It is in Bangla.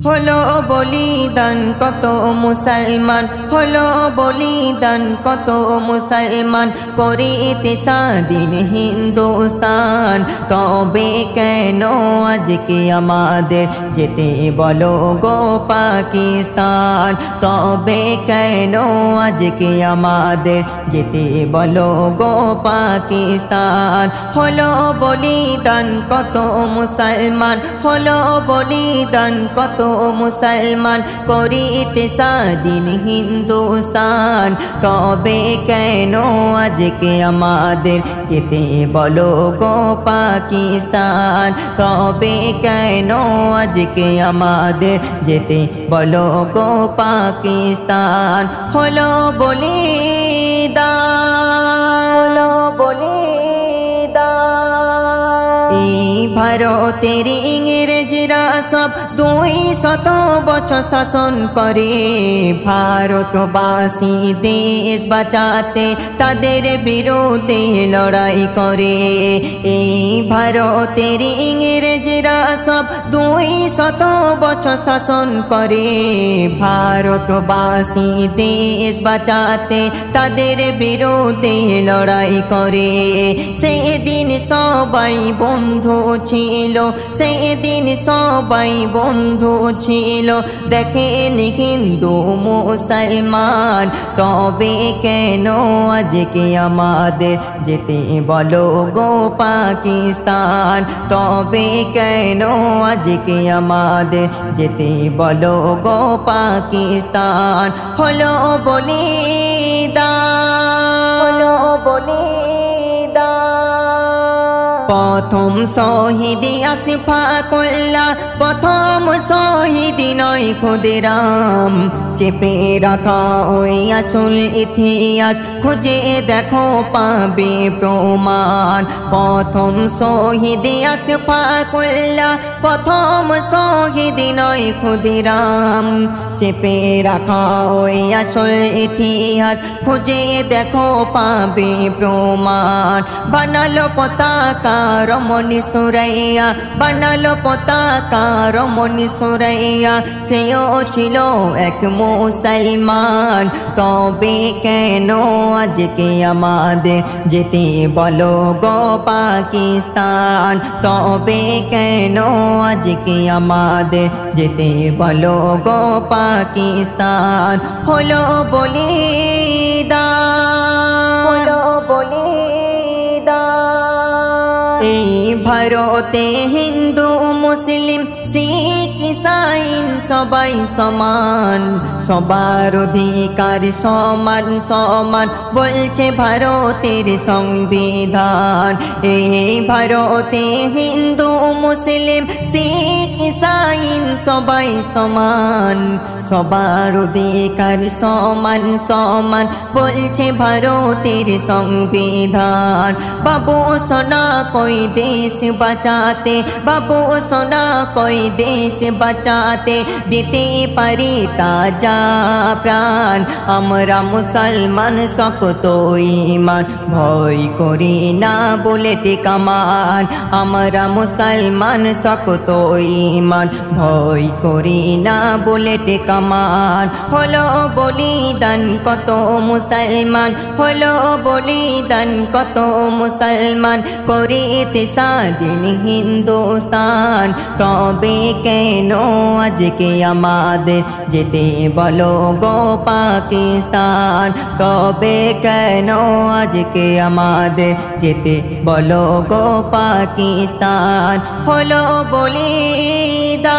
হলো বলিদান কত মুসলমান, হলো বলিদান কত মুসলমান, করিতে স্বাধীন হিন্দুস্তান। তবে কেন আজকে আমাদের যেতে বলো গো পাকিস্তান? তবে কেন আজকে আমাদের যেতে বলো গো পাকিস্তান? হলো বলিদান কত মুসলমান, হলো বলিদান কত মুসলমান, করিতে স্বাধীন হিন্দুস্তান। তবে কেন আজকে আমাদের যেতে বলো গো পাকিস্তান? তবে কেন আজকে আমাদের যেতে বলো গো পাকিস্তান? হলো বলিদান, হলো বলিদান। এই ভারতের ইংরেজরা সব 200 বছর শাসন করে, ভারতবাসী দেশ বাঁচাতে তাদের বিরুদ্ধে লড়াই করে। এই ভারতের ইংরেজরা সব 200 বছর শাসন করে, ভারতবাসী দেশ বাঁচাতে তাদের বিরুদ্ধে লড়াই করে। সেদিন সবাই বন্ধু ছিল, সেদিন সবাই বন্ধু ছিল, দেখেন হিন্দু মুসলমান। তবে কেন আজকে আমাদের যেতে বলো গো পাকিস্তান? তবে কেন আজকে আমাদের যেতে বলো গো পাকিস্তান? হলো বলিদান, হলো বলিদান। প্রথম শহীদ আশফাকুল্লাহ, প্রথম শহীদ নয় ক্ষুদিরাম। চেপে রাখা ওই আসল ইতিহাস খুঁজে দেখো পাবে প্রমাণ। প্রথম শহীদ আশফাকুল্লাহ, প্রথম শহীদ নয় ক্ষুদিরাম। চেপে রাখা ওই আসল ইতিহাস খুঁজে দেখো পাবে প্রমাণ। বানালো পতাকা রমণী সুরাইয়া, বানালো পতাকা রমণী সুরাইয়া, সেও ছিল এক মুসলমান। তবে কেন আজকে আমাদের যেতে বলো গো পাকিস্তান? তবে কেন আজকে আমাদের যেতে বলো গো পাকিস্তান? হলো বলিদান, হলো বলিদান। এই ভারতে হিন্দু মুসলিম শিখ ইসাইন সবাই সমান, সবার অধিকার সমান সমান বলছে ভারতের সংবিধান। এই ভারতে হিন্দু মুসলিম শিখ ইসাইন সবাই সমান, সবার অধিকার সমান সমান বলছে ভারতের সংবিধান। বাবু সোনা কই দেশ বাঁচাতে, বাবু সোনা কই দেশ বাঁচাতে, দিতে পারি তাজা প্রাণ। আমরা মুসলমান শক্ত ঈমান, ভয় করি না বুলেট কামান। আমরা মুসলমান শক্ত ঈমান, ভয় করি না বুলেট কামান। হলো বলিদান কত মুসলমান, হলো বলিদান কত মুসলমান, করিতে স্বাধীন হিন্দুস্তান। তবে কেন আজকে আমাদের যেতে বলো গো পাকিস্তান? তবে কেন আজকে আমাদের যেতে বলো গো পাকিস্তান? হলো বলিদান।